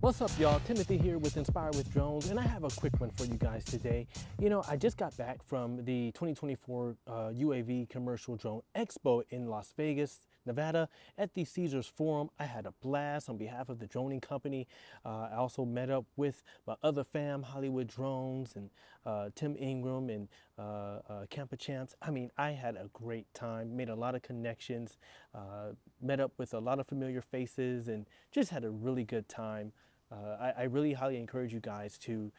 What's up, y'all? Timothy here with Inspired with Drones, and I have a quick one for you guys today. You know, I just got back from the 2024 UAV Commercial Drone Expo in Las Vegas, Nevada, at the Caesars Forum. I had a blast on behalf of the droning company. I also met up with my other fam, Hollywood Drones, and Tim Ingram and Campa Champs. I mean, I had a great time, made a lot of connections, met up with a lot of familiar faces, and just had a really good time. I really highly encourage you guys to,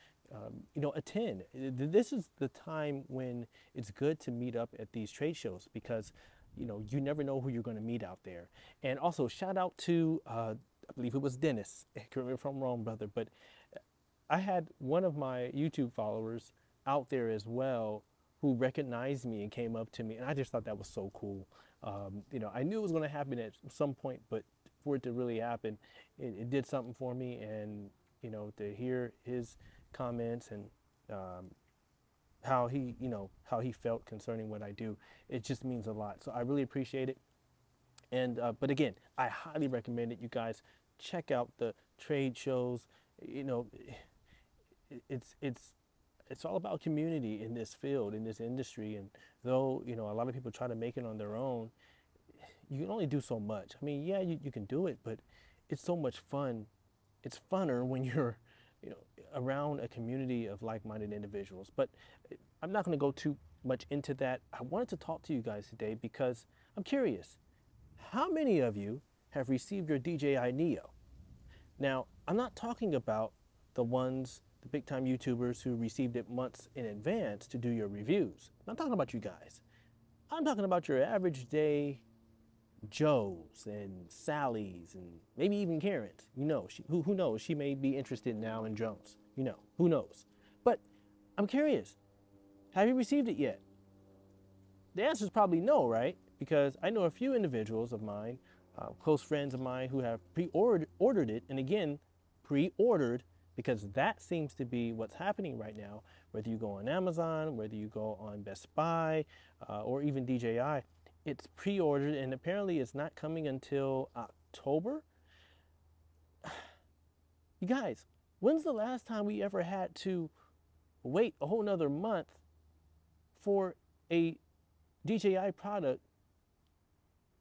attend. This is the time when it's good to meet up at these trade shows because, you never know who you're going to meet out there. And also, shout out to, I believe it was Dennis. Correct me if I'm wrong, brother, but I had one of my YouTube followers out there as well who recognized me and came up to me, and I just thought that was so cool. I knew it was going to happen at some point, but for it to really happen, it did something for me. And to hear his comments and how he felt concerning what I do, it just means a lot. So I really appreciate it. And but again, I highly recommend it. You guys check out the trade shows. It's all about community in this field, in this industry. And though a lot of people try to make it on their own, you can only do so much. I mean, yeah, you can do it, but it's so much fun. It's funner when you're, around a community of like-minded individuals. But I'm not going to go too much into that. I wanted to talk to you guys today because I'm curious. How many of you have received your DJI Neo? Now, I'm not talking about the big-time YouTubers who received it months in advance to do your reviews. I'm not talking about you guys. I'm talking about your average day Joes and Sallys and maybe even Karens. Who knows? She may be interested now in drones. Who knows? But I'm curious. Have you received it yet? The answer is probably no, right? Because I know a few individuals of mine, close friends of mine, who have pre-ordered it, and again, pre-ordered, because that seems to be what's happening right now. Whether you go on Amazon, whether you go on Best Buy, or even DJI, it's pre-ordered, and apparently it's not coming until October. You guys, when's the last time we ever had to wait a whole nother month for a DJI product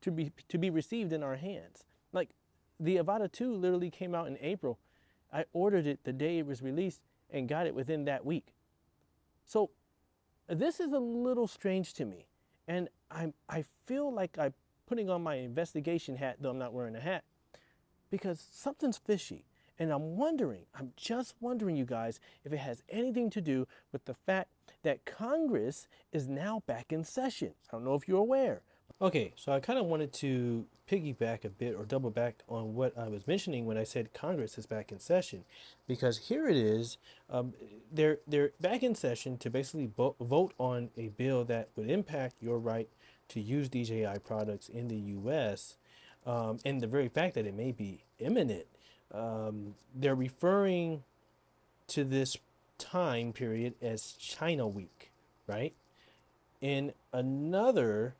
to be received in our hands? Like, the Avata 2 literally came out in April. I ordered it the day it was released and got it within that week. So this is a little strange to me. And I feel like I'm putting on my investigation hat, though I'm not wearing a hat, because something's fishy. And I'm just wondering, you guys, if it has anything to do with the fact that Congress is now back in session. I don't know if you're aware. Okay, so I kind of wanted to piggyback a bit or double back on what I was mentioning when I said Congress is back in session, because here it is. They're back in session to basically vote on a bill that would impact your right to use DJI products in the U.S. And the very fact that it may be imminent. They're referring to this time period as China Week, right? In another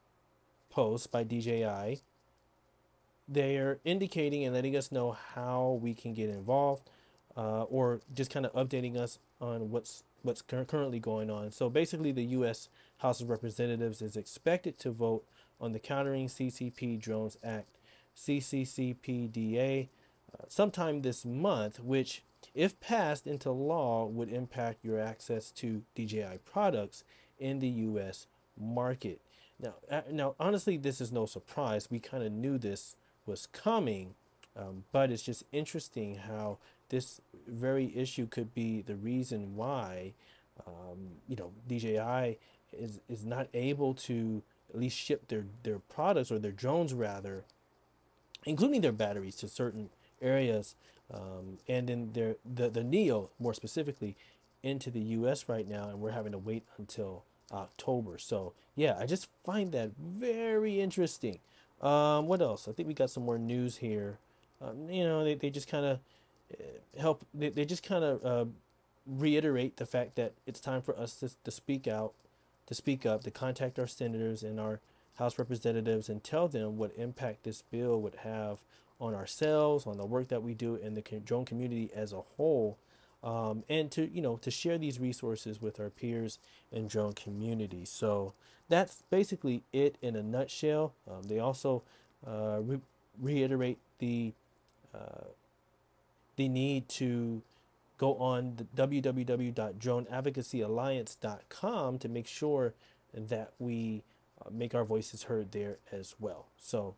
post by DJI, they're indicating and letting us know how we can get involved, or just kind of updating us on what's currently going on. So basically, the U.S. House of Representatives is expected to vote on the Countering CCP Drones Act, CCCPDA, sometime this month, which, if passed into law, would impact your access to DJI products in the U.S. market. Now, honestly, this is no surprise. We kind of knew this was coming, but it's just interesting how this very issue could be the reason why, DJI is not able to at least ship their products, or their drones rather, including their batteries, to certain areas, and then the Neo more specifically into the U.S. right now, and we're having to wait until October. So yeah, I just find that very interesting. What else? I think we got some more news here. They just kind of help. They just kind of reiterate the fact that it's time for us to speak out, to speak up, to contact our senators and our House representatives and tell them what impact this bill would have on ourselves, on the work that we do in the drone community as a whole, and to to share these resources with our peers and drone community. So that's basically it in a nutshell. They also reiterate the need to go on the www.droneadvocacyalliance.com to make sure that we make our voices heard there as well. So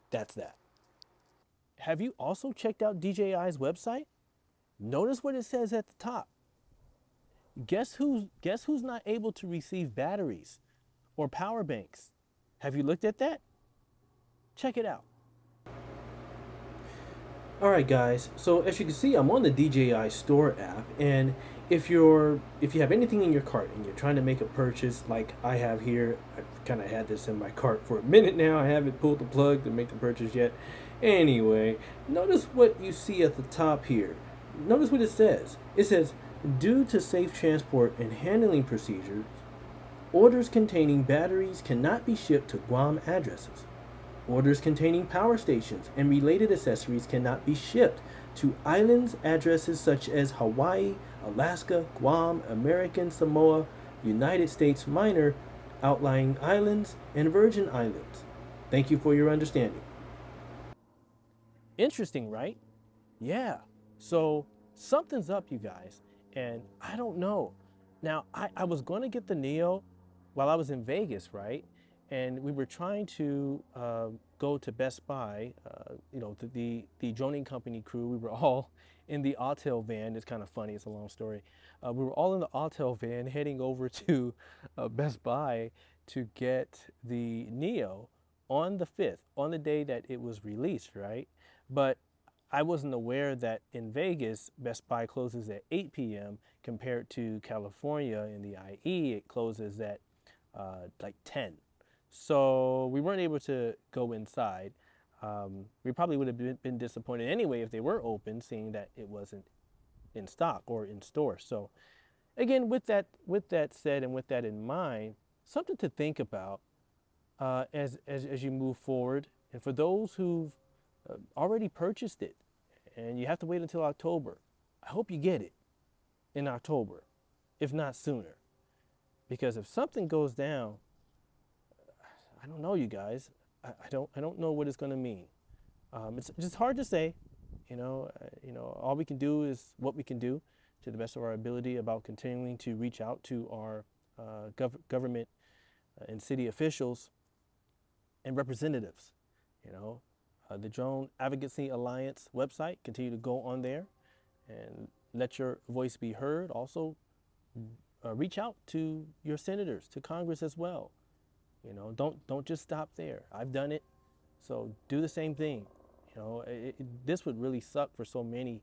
that's that. Have you also checked out DJI's website? Notice what it says at the top. Guess who's not able to receive batteries or power banks? Have you looked at that? Check it out. All right, guys. So as you can see, I'm on the DJI Store app, and if you have anything in your cart and you're trying to make a purchase, like I have here, I've kind of had this in my cart for a minute now. I haven't pulled the plug to make the purchase yet. Anyway, notice what you see at the top here. Notice what it says. It says, due to safe transport and handling procedures, orders containing batteries cannot be shipped to Guam addresses. Orders containing power stations and related accessories cannot be shipped to islands addresses such as Hawaii, Alaska, Guam, American Samoa, United States Minor, outlying islands, and Virgin Islands. Thank you for your understanding. Interesting, right? Yeah. So something's up, you guys, and I don't know. Now, I was going to get the Neo while I was in Vegas, right? And we were trying to go to Best Buy, the droning company crew. We were all in the Autel van. It's kind of funny. It's a long story. We were all in the Autel van heading over to Best Buy to get the Neo on the 5th, on the day that it was released, right? But I wasn't aware that in Vegas, Best Buy closes at 8 p.m. compared to California in the IE, it closes at like 10. So we weren't able to go inside. We probably would have been disappointed anyway if they were open, seeing that it wasn't in stock or in store. So again, with that said and with that in mind, something to think about as you move forward. And for those who've already purchased it and you have to wait until October, I hope you get it in October, if not sooner. Because if something goes down, I don't know, you guys. I don't know what it's going to mean. It's just hard to say. All we can do is what we can do to the best of our ability about continuing to reach out to our government and city officials and representatives. The Drone Advocacy Alliance website, continue to go on there and let your voice be heard. Also, reach out to your senators, to Congress as well. Don't just stop there. I've done it, so do the same thing. This would really suck for so many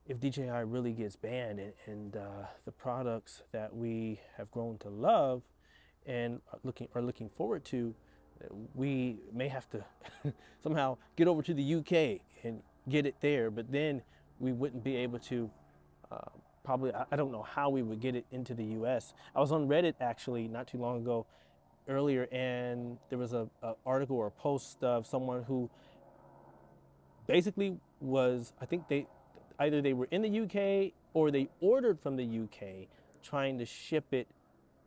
if DJI really gets banned, and the products that we have grown to love and are looking forward to, we may have to somehow get over to the UK and get it there, but then we wouldn't be able to probably, I don't know how we would get it into the US. I was on Reddit actually not too long ago earlier, and there was a article or a post of someone who basically was, I think they were in the UK or they ordered from the UK trying to ship it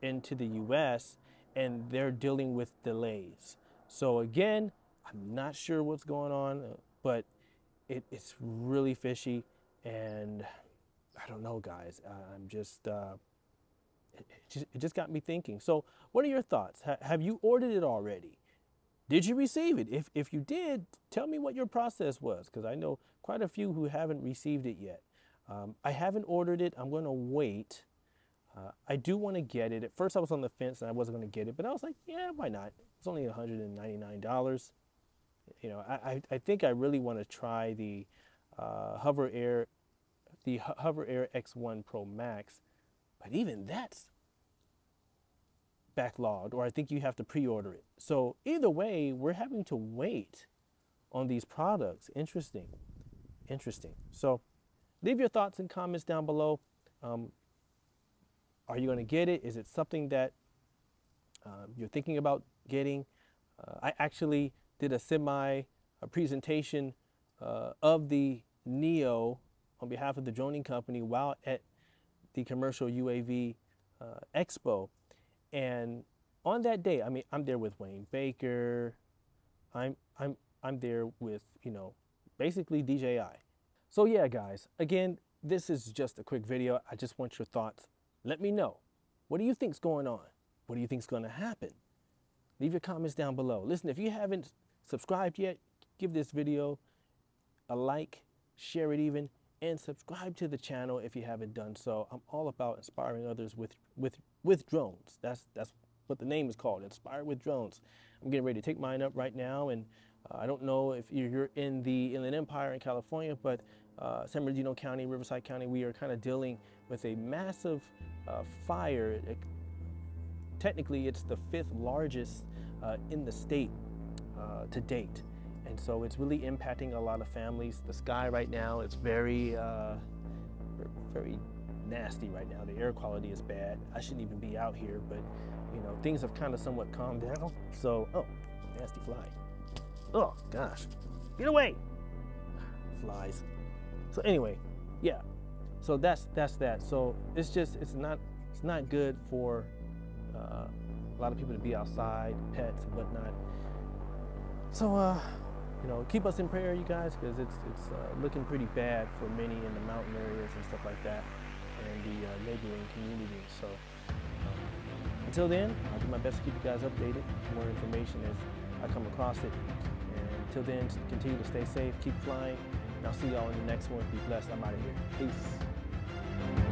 into the US, and they're dealing with delays. So again, I'm not sure what's going on, but it's really fishy, and I don't know, guys. I'm just it just got me thinking. So what are your thoughts? Have you ordered it already? Did you receive it? If you did, tell me what your process was, because I know quite a few who haven't received it yet. I haven't ordered it. I'm going to wait. I do want to get it. At first I was on the fence and I wasn't going to get it, but I was like, yeah, why not? It's only $199. I think I really want to try the Hover Air X1 Pro Max, but even that's backlogged, or I think you have to pre-order it. So either way, we're having to wait on these products. Interesting. So leave your thoughts and comments down below. Are you going to get it? Is it something that you're thinking about getting? I actually did a semi presentation of the Neo on behalf of the droning company while at the commercial UAV expo. And on that day, I mean, I'm there with Wayne Baker. I'm there with, you know, basically DJI. So yeah, guys, again, this is just a quick video. I just want your thoughts. Let me know. What do you think's going on? What do you think's going to happen? Leave your comments down below. Listen, if you haven't subscribed yet, give this video a like, share it even, and subscribe to the channel if you haven't done so. I'm all about inspiring others with drones. That's what the name is called, Inspired with Drones. I'm getting ready to take mine up right now, and I don't know if you're in the Inland Empire in California, but San Bernardino County, Riverside County, we are kind of dealing with a massive fire. Technically, it's the 5th largest in the state to date. And so it's really impacting a lot of families. The sky right now, it's very, very nasty right now. The air quality is bad. I shouldn't even be out here, but you know, things have kind of somewhat calmed down. So, oh, nasty fly. Oh gosh, get away, flies. So anyway, yeah. So that's that. So it's not good for a lot of people to be outside, pets and whatnot. So you know, keep us in prayer, you guys, because it's looking pretty bad for many in the mountain areas and stuff like that, and the neighboring communities. So until then, I'll do my best to keep you guys updated. More information as I come across it. And until then, continue to stay safe, keep flying, and I'll see y'all in the next one. Be blessed. I'm out of here. Peace.